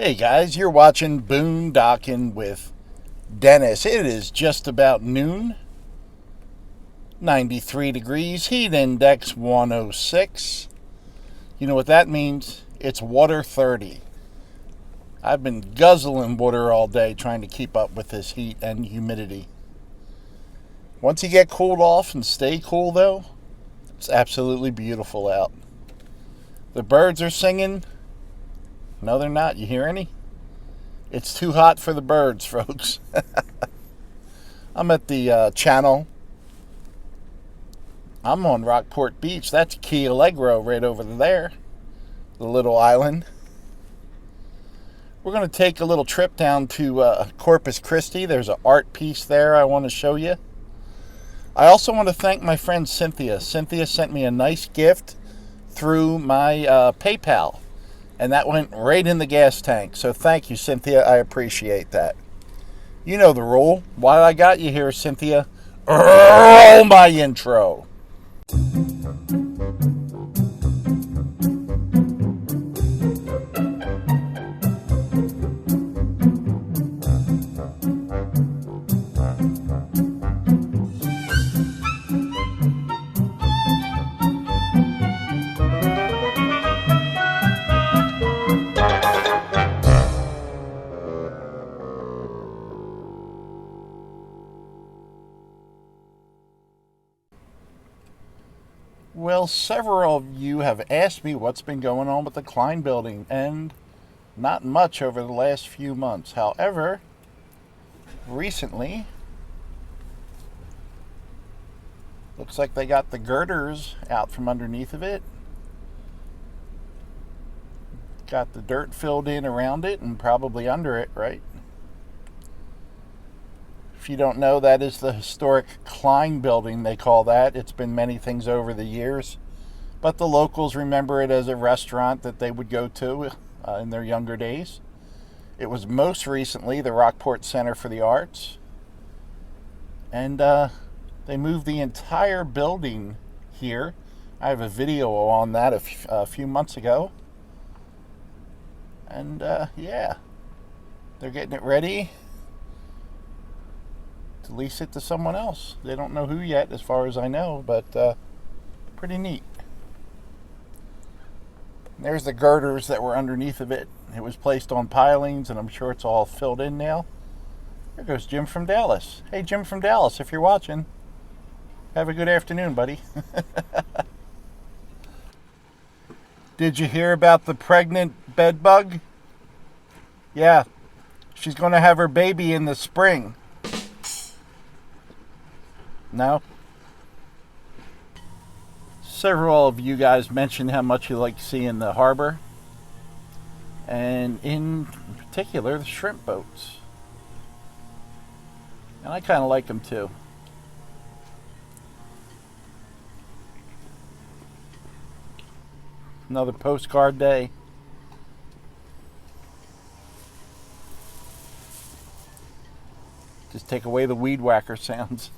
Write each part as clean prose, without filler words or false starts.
Hey guys, you're watching Boondocking with Dennis. It is just about noon, 93 degrees, heat index 106. You know what that means? It's water 30. I've been guzzling water all day trying to keep up with this heat and humidity. Once you get cooled off and stay cool though, it's absolutely beautiful out. The birds are singing. No, they're not. You hear any? It's too hot for the birds, folks. I'm at the channel. I'm on Rockport Beach. That's Key Allegro right over there. The little island. We're going to take a little trip down to Corpus Christi. There's an art piece there I want to show you. I also want to thank my friend Cynthia. Cynthia sent me a nice gift through my PayPal. And that went right in the gas tank. So thank you, Cynthia. I appreciate that. You know the rule. While I got you here, Cynthia, roll my intro. Well, several of you have asked me what's been going on with the Klien building, and not much over the last few months. However, recently, looks like they got the girders out from underneath of it. Got the dirt filled in around it and probably under it, right? If you don't know, that is the historic Klien building, they call that. It's been many things over the years, but the locals remember it as a restaurant that they would go to in their younger days. It was most recently the Rockport Center for the Arts, and they moved the entire building here. I have a video on that a few months ago, and yeah, they're getting it ready to lease it to someone else. They don't know who yet, as far as I know, but pretty neat. There's the girders that were underneath of it. It was placed on pilings, and I'm sure it's all filled in now. There goes Jim from Dallas. Hey, Jim from Dallas, if you're watching, have a good afternoon, buddy. Did you hear about the pregnant bed bug? Yeah, she's going to have her baby in the spring. No? Several of you guys mentioned how much you like seeing the harbor, and in particular the shrimp boats. And I kind of like them too. Another postcard day. Just take away the weed whacker sounds.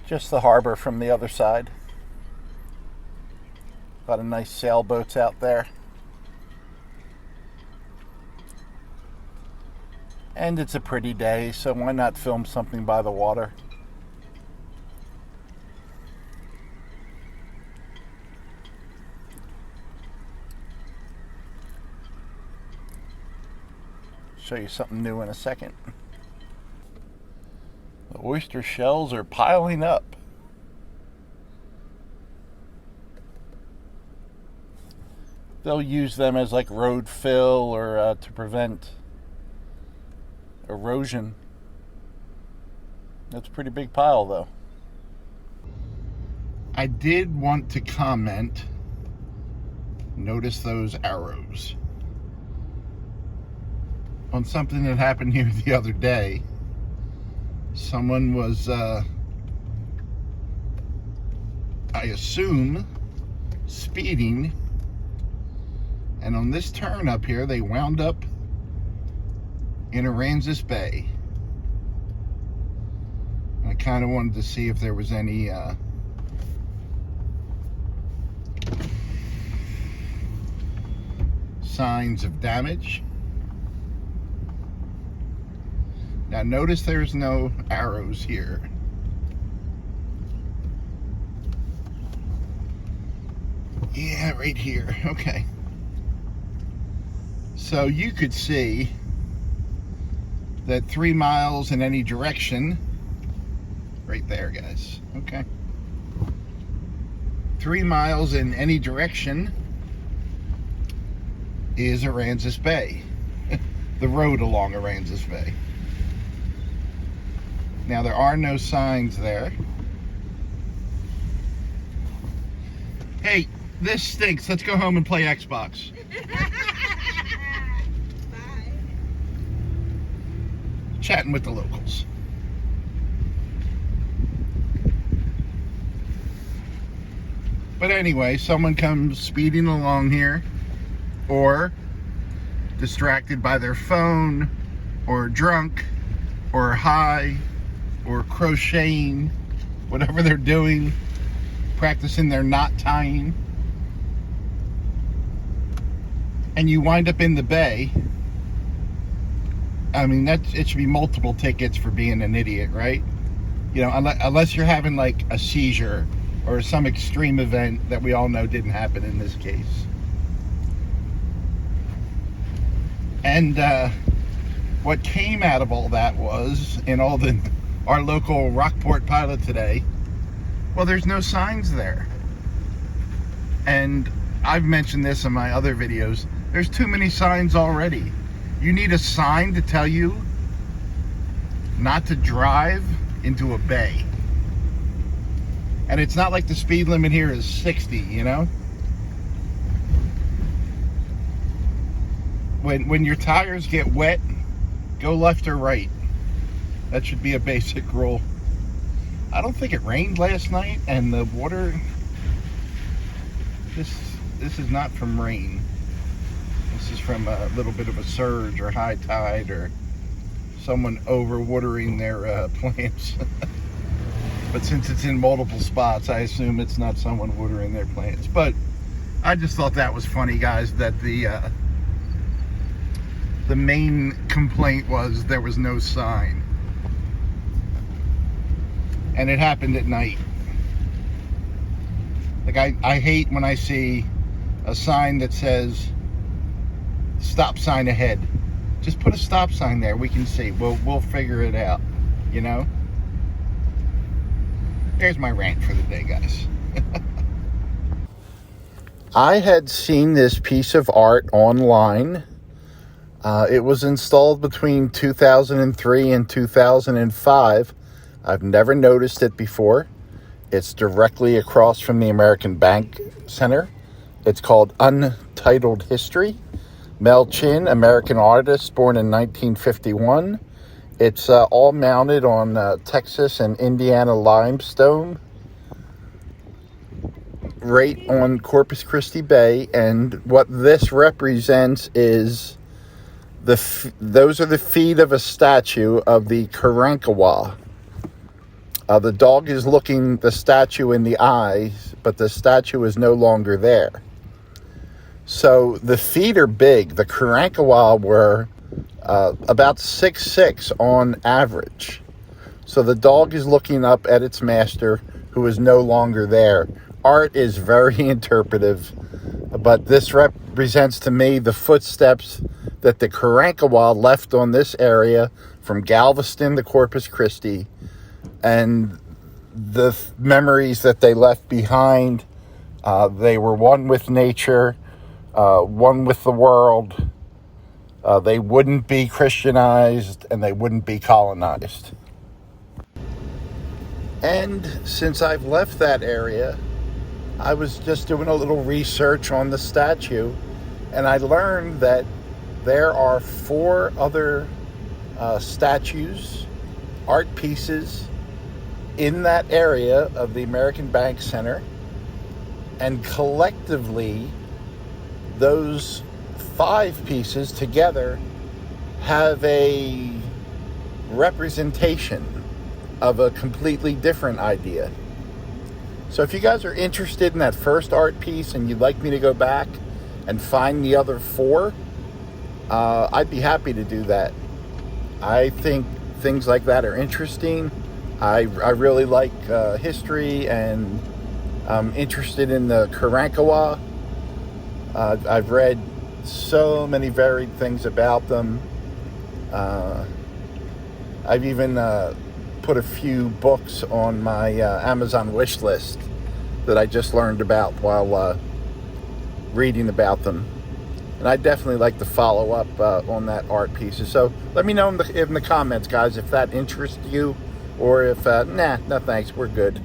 Just the harbor from the other side. A lot of nice sailboats out there. And it's a pretty day, so why not film something by the water? Show you something new in a second. The oyster shells are piling up. They'll use them as like road fill or to prevent erosion. That's a pretty big pile though. I did want to comment. Notice those arrows. On something that happened here the other day. Someone was, I assume, speeding, and on this turn up here, they wound up in Aransas Bay. I kind of wanted to see if there was any signs of damage. Now notice there's no arrows here. Yeah, right here. Okay. So you could see that 3 miles in any direction, right there, guys. Okay. 3 miles in any direction is Aransas Bay, the road along Aransas Bay. Now there are no signs there. Hey, this stinks. Let's go home and play Xbox. Bye. Chatting with the locals. But anyway, someone comes speeding along here, or distracted by their phone, or drunk, or high, or crocheting, whatever they're doing, practicing their knot tying, and you wind up in the bay. I mean, it should be multiple tickets for being an idiot, right? You know, unless you're having like a seizure or some extreme event that we all know didn't happen in this case. And what came out of all that was, in all our local Rockport pilot today, well, there's no signs there. And I've mentioned this in my other videos, there's too many signs already. You need a sign to tell you not to drive into a bay. And it's not like the speed limit here is 60, you know? When your tires get wet, go left or right. That should be a basic rule. I don't think it rained last night, and the water, this is not from rain. This is from a little bit of a surge or high tide or someone over-watering their plants. But since it's in multiple spots, I assume it's not someone watering their plants. But I just thought that was funny, guys, that the main complaint was there was no sign. And it happened at night. Like, I hate when I see a sign that says stop sign ahead. Just put a stop sign there. We can see. We'll figure it out, you know? There's my rant for the day, guys. I had seen this piece of art online. It was installed between 2003 and 2005. I've never noticed it before. It's directly across from the American Bank Center. It's called Untitled History. Mel Chin, American artist, born in 1951. It's all mounted on Texas and Indiana limestone, right on Corpus Christi Bay. And what this represents is those are the feet of a statue of the Karankawa. The dog is looking the statue in the eyes, but the statue is no longer there. So the feet are big. The Karankawa were about 6'6" on average. So the dog is looking up at its master, who is no longer there. Art is very interpretive, but this represents to me the footsteps that the Karankawa left on this area from Galveston to Corpus Christi, and the memories that they left behind. They were one with nature, one with the world. They wouldn't be Christianized, and they wouldn't be colonized. And since I've left that area, I was just doing a little research on the statue, and I learned that there are 4 other statues, art pieces, in that area of the American Bank Center, and collectively those 5 pieces together have a representation of a completely different idea. So if you guys are interested in that first art piece and you'd like me to go back and find the other 4, I'd be happy to do that. I think things like that are interesting. I really like history, and I'm interested in the Karankawa. I've read so many varied things about them. I've even put a few books on my Amazon wish list that I just learned about while reading about them. And I'd definitely like to follow up on that art pieces. So let me know in the comments, guys, if that interests you, or if, no thanks, we're good.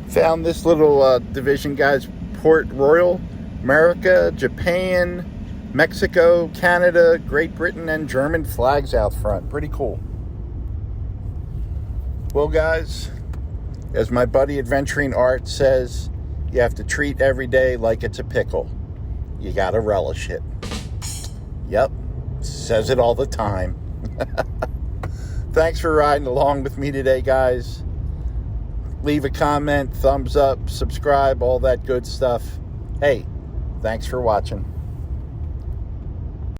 Found this little division, guys. Port Royal, America, Japan, Mexico, Canada, Great Britain, and German flags out front. Pretty cool. Well, guys, as my buddy Adventuring Art says, you have to treat every day like it's a pickle. You gotta relish it. Yep, says it all the time. Thanks for riding along with me today, guys. Leave a comment, thumbs up, subscribe, all that good stuff. Hey, thanks for watching.